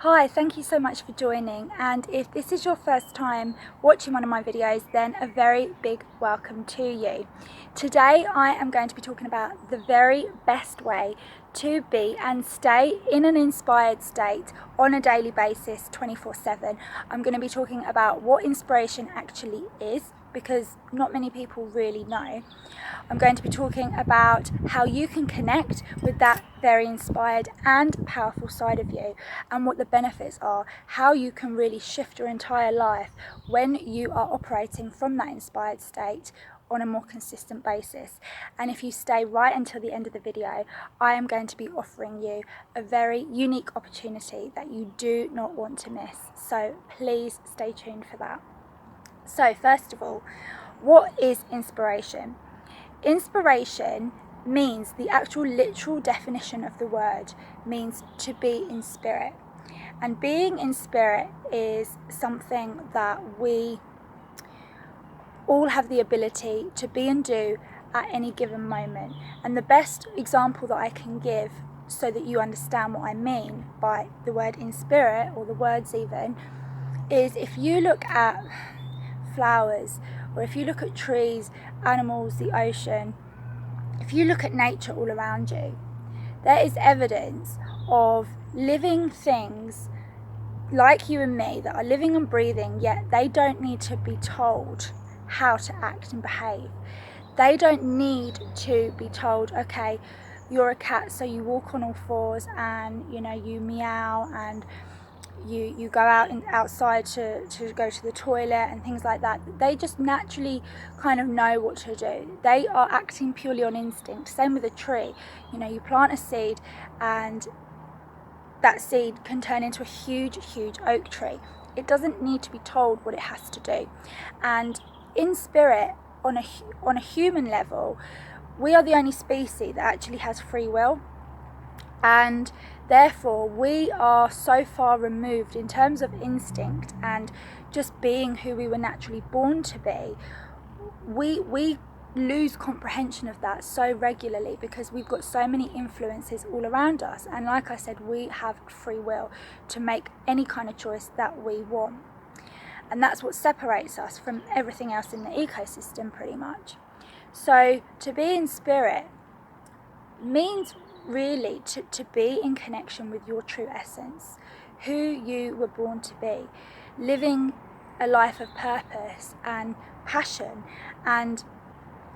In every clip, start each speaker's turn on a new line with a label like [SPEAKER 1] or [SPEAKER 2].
[SPEAKER 1] Hi, thank you so much for joining, and if this is your first time watching one of my videos, then a very big welcome to you. Today I am going to be talking about the very best way to be and stay in an inspired state on a daily basis 24/7. I'm going to be talking about what inspiration actually is, because not many people really know. I'm going to be talking about how you can connect with that very inspired and powerful side of you, and what the benefits are, how you can really shift your entire life when you are operating from that inspired state on a more consistent basis. And if you stay right until the end of the video, I am going to be offering you a very unique opportunity that you do not want to miss. So please stay tuned for that. So first of all, what is inspiration? Inspiration means, the actual literal definition of the word means to be in spirit. And being in spirit is something that we all have the ability to be and do at any given moment. And the best example that I can give, so that you understand what I mean by the word in spirit, or the words even, is if you look at flowers, or if you look at trees, animals, the ocean, if you look at nature all around you, there is evidence of living things like you and me that are living and breathing, yet they don't need to be told how to act and behave. They don't need to be told, okay, you're a cat, so you walk on all fours and you meow, and you go outside to go to the toilet and things like that. They just naturally kind of know what to do. They are acting purely on instinct. Same with a tree. You plant a seed, and that seed can turn into a huge oak tree. It doesn't need to be told what it has to do. And in spirit, on a human level, we are the only species that actually has free will. And therefore we are so far removed in terms of instinct and just being who we were naturally born to be. We lose comprehension of that so regularly, because we've got so many influences all around us. And like I said, we have free will to make any kind of choice that we want. And that's what separates us from everything else in the ecosystem, pretty much. So to be in spirit means really to be in connection with your true essence, who you were born to be, living a life of purpose and passion, and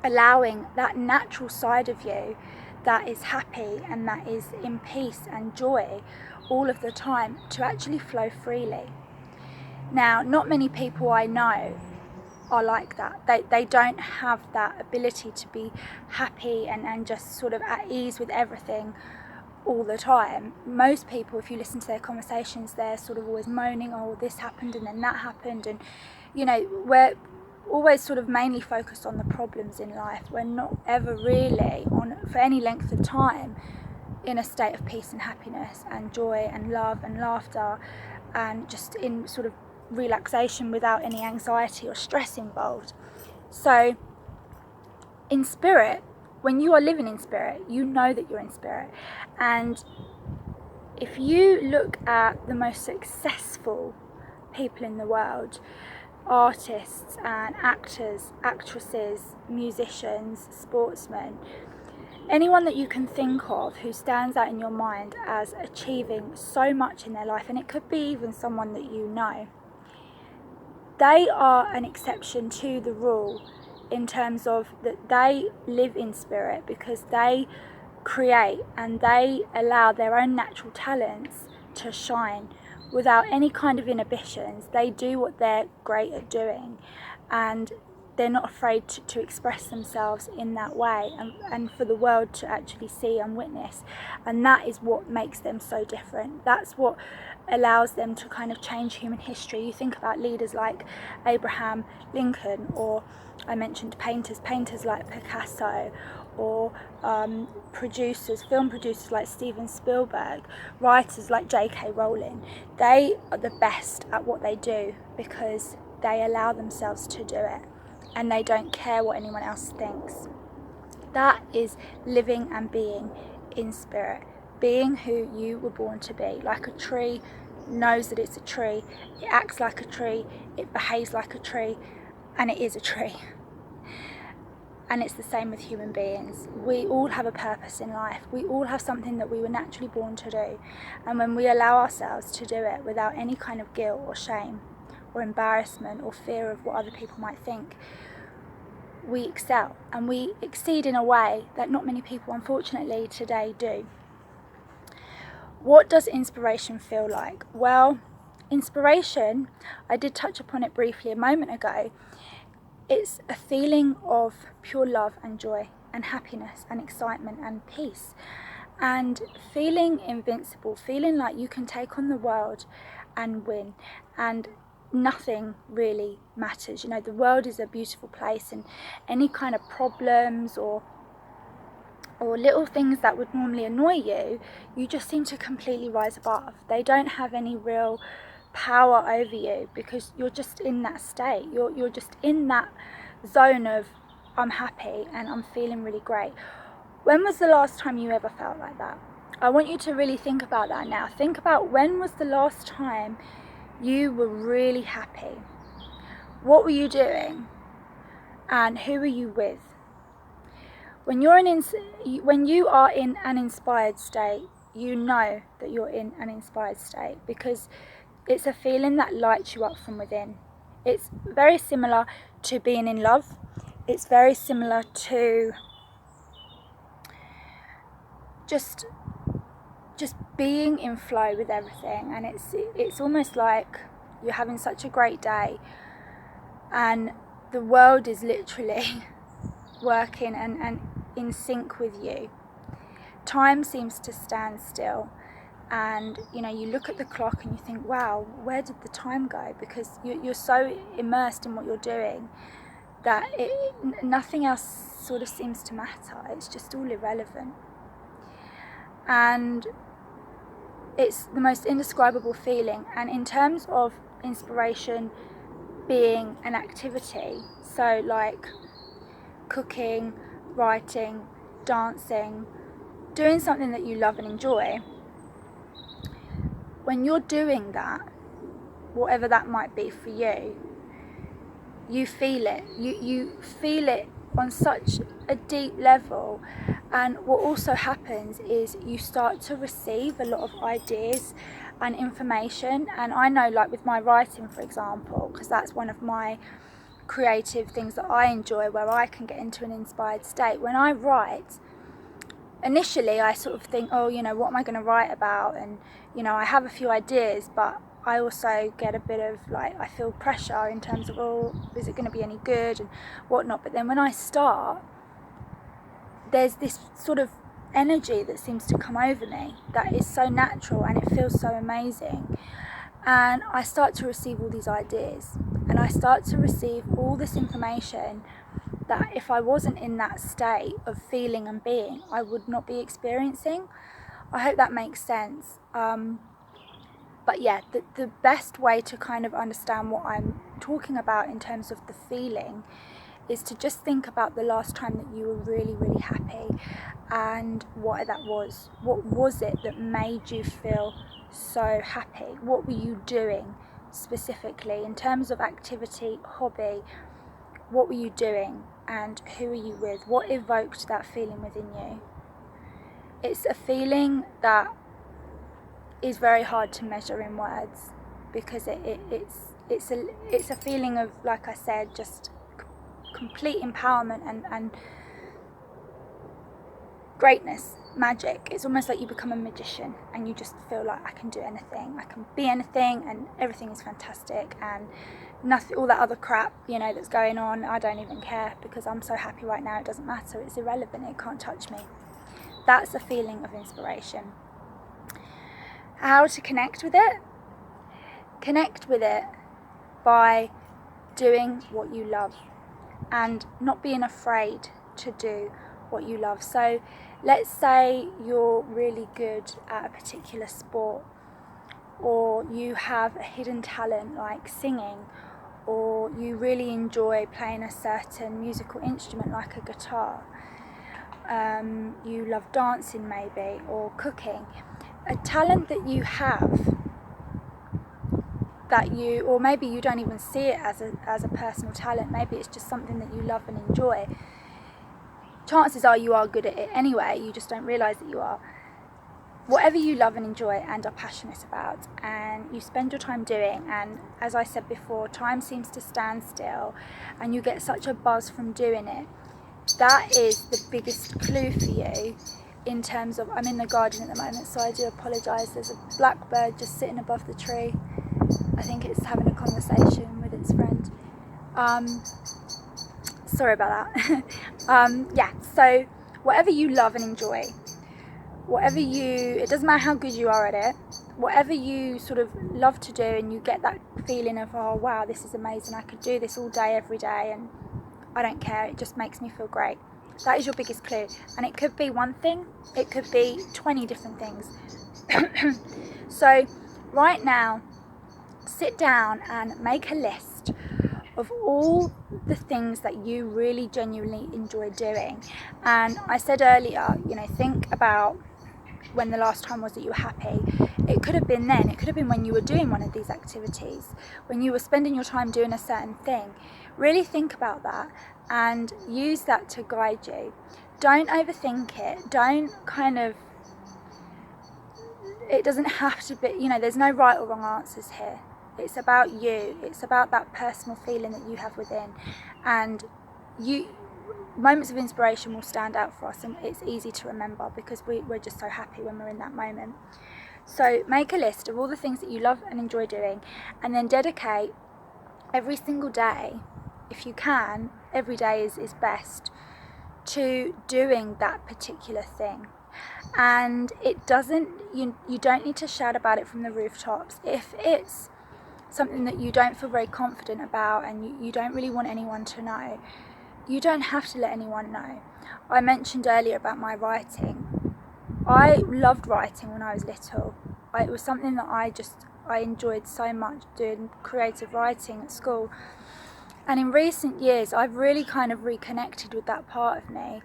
[SPEAKER 1] allowing that natural side of you that is happy and that is in peace and joy all of the time to actually flow freely. Now, not many people I know are like that. They don't have that ability to be happy and just sort of at ease with everything all the time. Most people, if you listen to their conversations, they're sort of always moaning, oh, this happened and then that happened, and we're always sort of mainly focused on the problems in life. We're not ever really for any length of time in a state of peace and happiness and joy and love and laughter, and just in sort of relaxation without any anxiety or stress involved. So in spirit, when you are living in spirit, you know that you're in spirit. And if you look at the most successful people in the world, artists and actors, actresses, musicians, sportsmen, anyone that you can think of who stands out in your mind as achieving so much in their life, and it could be even someone that you know, they are an exception to the rule, in terms of that they live in spirit because they create and they allow their own natural talents to shine without any kind of inhibitions. They do what they're great at doing, and they're not afraid to express themselves in that way, and for the world to actually see and witness. And that is what makes them so different. That's what allows them to kind of change human history. You think about leaders like Abraham Lincoln, or I mentioned painters like Picasso, or film producers like Steven Spielberg, writers like JK Rowling. They are the best at what they do because they allow themselves to do it, and they don't care what anyone else thinks. That is living and being in spirit, being who you were born to be. Like a tree, knows that it's a tree, it acts like a tree, it behaves like a tree, and it is a tree. And it's the same with human beings. We all have a purpose in life. We all have something that we were naturally born to do. And when we allow ourselves to do it without any kind of guilt or shame or embarrassment or fear of what other people might think, we excel and we exceed in a way that not many people, unfortunately, today do. What does inspiration feel like? Well, inspiration, I did touch upon it briefly a moment ago. It's a feeling of pure love and joy and happiness and excitement and peace, and feeling invincible, feeling like you can take on the world and win, and nothing really matters. You know, the world is a beautiful place, and any kind of problems or little things that would normally annoy you, you just seem to completely rise above. They don't have any real power over you because you're just in that state. You're just in that zone of, I'm happy and I'm feeling really great. When was the last time you ever felt like that? I want you to really think about that now. Think about, when was the last time you were really happy? What were you doing? And who were you with? When you are in an inspired state, you know that you're in an inspired state because it's a feeling that lights you up from within. It's very similar to being in love. It's very similar to just being in flow with everything, and it's almost like you're having such a great day and the world is literally working and in sync with you. Time seems to stand still, and you know, you look at the clock and you think, wow, where did the time go? Because you're so immersed in what you're doing that nothing else sort of seems to matter. It's just all irrelevant. And it's the most indescribable feeling. And in terms of inspiration being an activity, so like cooking, writing, dancing, doing something that you love and enjoy, when you're doing that, whatever that might be for you, you feel it. You feel it on such a deep level. And what also happens is you start to receive a lot of ideas and information. And I know, like with my writing, for example, because that's one of my creative things that I enjoy, where I can get into an inspired state. When I write, initially I sort of think, oh, you know, what am I going to write about? And, you know, I have a few ideas, but I also get a bit of like, I feel pressure in terms of, oh, is it going to be any good and whatnot? But then when I start, there's this sort of energy that seems to come over me that is so natural and it feels so amazing. And I start to receive all these ideas and I start to receive all this information that if I wasn't in that state of feeling and being, I would not be experiencing. I hope that makes sense. But yeah, the best way to kind of understand what I'm talking about in terms of the feeling is to just think about the last time that you were really, really happy and what that was. What was it that made you feel so happy? What were you doing specifically in terms of activity, hobby? What were you doing and who were you with? What evoked that feeling within you? It's a feeling that is very hard to measure in words because it's a feeling of, like I said, just complete empowerment and greatness, magic. It's almost like you become a magician and you just feel like, I can do anything, I can be anything, and everything is fantastic, and nothing, all that other crap, you know, that's going on, I don't even care because I'm so happy right now. It doesn't matter, it's irrelevant, it can't touch me. That's a feeling of inspiration. How to connect with it? Connect with it by doing what you love and not being afraid to do what you love. So let's say you're really good at a particular sport, or you have a hidden talent like singing, or you really enjoy playing a certain musical instrument like a guitar. You love dancing maybe, or cooking. A talent that you have that you, or maybe you don't even see it as a personal talent, maybe it's just something that you love and enjoy, chances are you are good at it anyway, you just don't realise that you are. Whatever you love and enjoy and are passionate about, and you spend your time doing, and as I said before, time seems to stand still and you get such a buzz from doing it, that is the biggest clue for you. In terms of, I'm in the garden at the moment, so I do apologise, there's a blackbird just sitting above the tree. I think it's having a conversation with its friend. Sorry about that. Yeah, so whatever you love and enjoy, it doesn't matter how good you are at it, whatever you sort of love to do, and you get that feeling of, oh wow, this is amazing, I could do this all day, every day, and I don't care, it just makes me feel great. That is your biggest clue. And it could be one thing, it could be 20 different things. So right now, sit down and make a list of all the things that you really genuinely enjoy doing. And I said earlier, think about when the last time was that you were happy. It could have been then, it could have been when you were doing one of these activities, when you were spending your time doing a certain thing. Really think about that and use that to guide you. Don't overthink it. Don't it doesn't have to be, there's no right or wrong answers here. It's about you. It's about that personal feeling that you have within. And moments of inspiration will stand out for us, and it's easy to remember because we're just so happy when we're in that moment. So make a list of all the things that you love and enjoy doing, and then dedicate every single day, if you can, every day is best, to doing that particular thing. And it doesn't, you don't need to shout about it from the rooftops. If it's something that you don't feel very confident about and you don't really want anyone to know, you don't have to let anyone know. I mentioned earlier about my writing. I loved writing when I was little. It was something that I enjoyed so much, doing creative writing at school. And in recent years, I've really kind of reconnected with that part of me.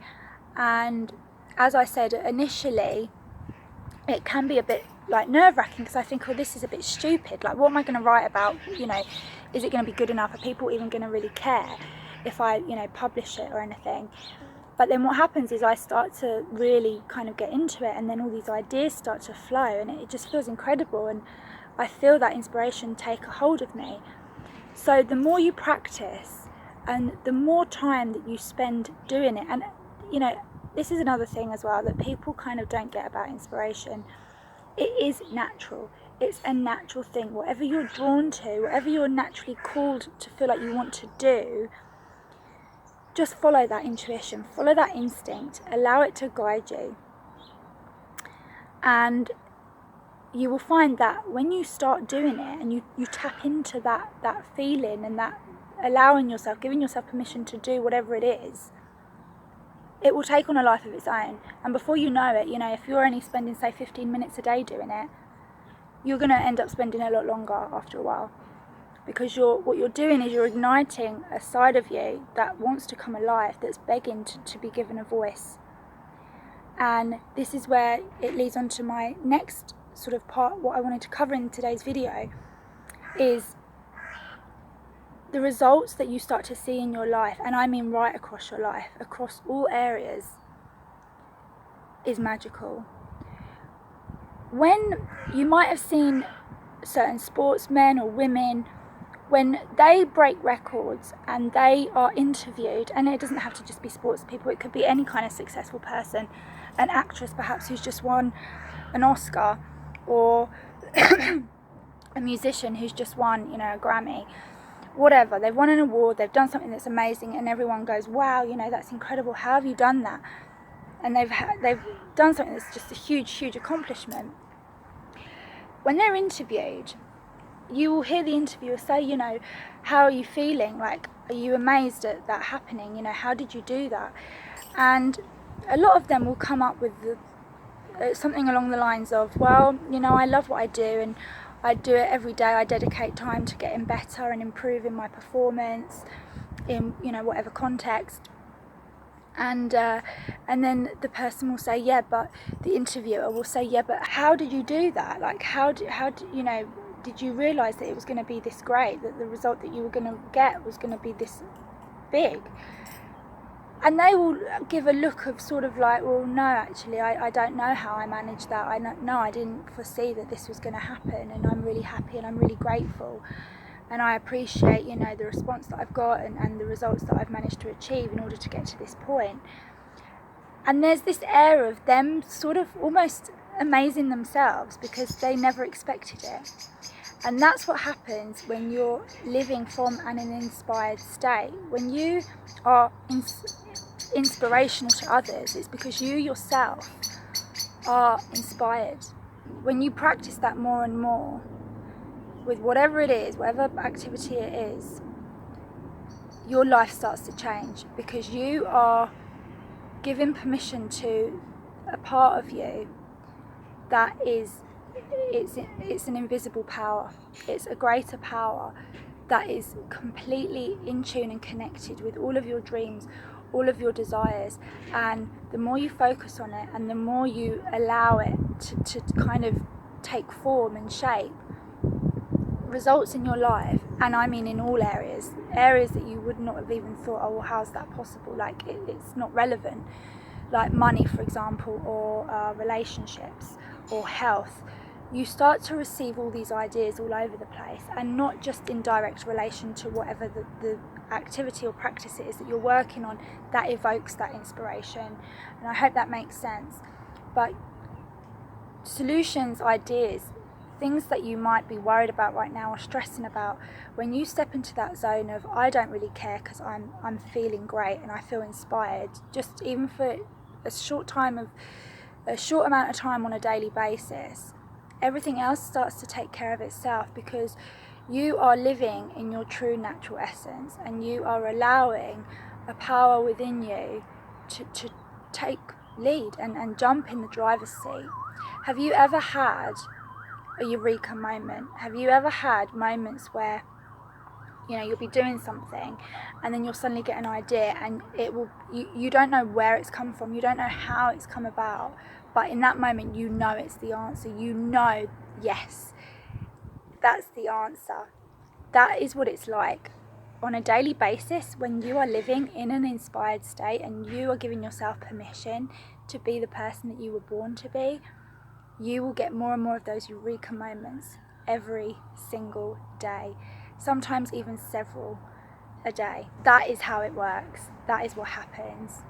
[SPEAKER 1] And as I said, initially, it can be a bit like nerve-wracking because I think, oh, this is a bit stupid. Like, what am I going to write about? Is it going to be good enough? Are people even going to really care if I, publish it or anything? But then what happens is I start to really kind of get into it, and then all these ideas start to flow, and it just feels incredible, and I feel that inspiration take a hold of me. So the more you practice and the more time that you spend doing it, and this is another thing as well that people kind of don't get about inspiration. It is natural. It's a natural thing. Whatever you're drawn to, whatever you're naturally called to feel like you want to do, just follow that intuition, follow that instinct, allow it to guide you. And you will find that when you start doing it and you tap into that feeling and that allowing yourself, giving yourself permission to do whatever it is, it will take on a life of its own. And before you know it, if you're only spending, say, 15 minutes a day doing it, you're going to end up spending a lot longer after a while. Because what you're doing is you're igniting a side of you that wants to come alive, that's begging to be given a voice. And this is where it leads on to my next sort of part, what I wanted to cover in today's video, is the results that you start to see in your life, and I mean right across your life, across all areas, is magical. When you might have seen certain sportsmen or women, when they break records and they are interviewed, and it doesn't have to just be sports people, it could be any kind of successful person, an actress perhaps who's just won an Oscar, or a musician who's just won, a Grammy, whatever, they've won an award, they've done something that's amazing, and everyone goes, wow, that's incredible, how have you done that? And they've done something that's just a huge accomplishment. When they're interviewed, you will hear the interviewer say, how are you feeling? Like, are you amazed at that happening? How did you do that? And a lot of them will come up with something along the lines of, well, I love what I do, and I do it every day. I dedicate time to getting better and improving my performance in, whatever context. And then the person will say, yeah, but the interviewer will say, yeah, but how did you do that? Like, how do did you realise that it was going to be this great, that the result that you were going to get was going to be this big? And they will give a look of sort of like, well, no, actually, I don't know how I managed that. I didn't foresee that this was going to happen, and I'm really happy and I'm really grateful. And I appreciate, you know, the response that I've got and the results that I've managed to achieve in order to get to this point. And there's this air of them sort of almost amazing themselves because they never expected it. And that's what happens when you're living from an inspired state. When you are inspirational to others, it's because you yourself are inspired. When you practice that more and more, with whatever it is, whatever activity it is, your life starts to change because you are giving permission to a part of you that is, it's an invisible power. It's a greater power that is completely in tune and connected with all of your dreams, all of your desires. And the more you focus on it and the more you allow it to kind of take form and shape, results in your life, and I mean in all areas that you would not have even thought, oh well, how's that possible, like it's not relevant, like money for example, or relationships or health. You start to receive all these ideas all over the place, and not just in direct relation to whatever the activity or practice it is that you're working on that evokes that inspiration. And I hope that makes sense. But solutions, ideas, things that you might be worried about right now or stressing about, when you step into that zone of I don't really care because I'm feeling great and I feel inspired, just even for a short amount of time on a daily basis, everything else starts to take care of itself because you are living in your true natural essence and you are allowing a power within you to take lead and jump in the driver's seat. Have you ever had a eureka moment? Have you ever had moments where, you know, you'll be doing something and then you'll suddenly get an idea and it will, you don't know where it's come from, you don't know how it's come about, but in that moment you know it's the answer. You know, yes, that's the answer. That is what it's like on a daily basis when you are living in an inspired state and you are giving yourself permission to be the person that you were born to be. You will get more and more of those eureka moments every single day, sometimes even several a day. That is how it works. That is what happens.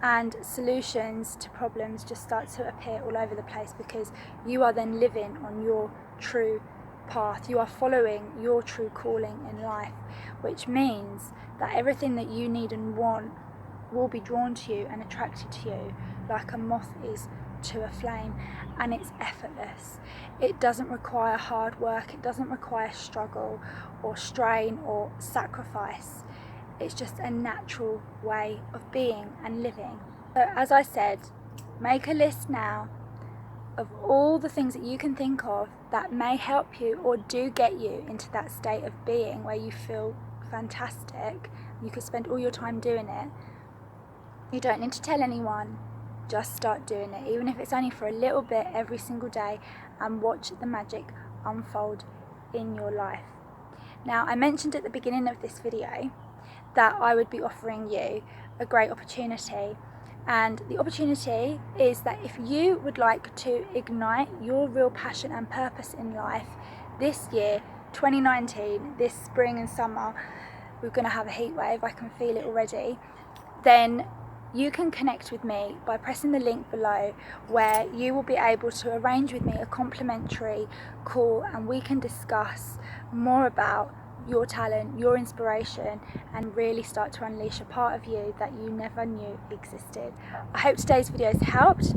[SPEAKER 1] And solutions to problems just start to appear all over the place because you are then living on your true path. You are following your true calling in life, which means that everything that you need and want will be drawn to you and attracted to you like a moth is to a flame. And it's effortless. It doesn't require hard work, it doesn't require struggle or strain or sacrifice. It's just a natural way of being and living. So as I said, make a list now of all the things that you can think of that may help you or do get you into that state of being where you feel fantastic. You could spend all your time doing it. You don't need to tell anyone. Just start doing it, even if it's only for a little bit every single day, and watch the magic unfold in your life. Now, I mentioned at the beginning of this video that I would be offering you a great opportunity, and the opportunity is that if you would like to ignite your real passion and purpose in life this year, 2019, this spring and summer, we're going to have a heat wave, I can feel it already, then you can connect with me by pressing the link below, where you will be able to arrange with me a complimentary call and we can discuss more about your talent, your inspiration, and really start to unleash a part of you that you never knew existed. I hope today's video has helped.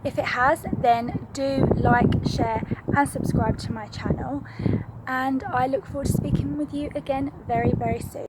[SPEAKER 1] If it has, then do like, share and subscribe to my channel, and I look forward to speaking with you again very, very soon.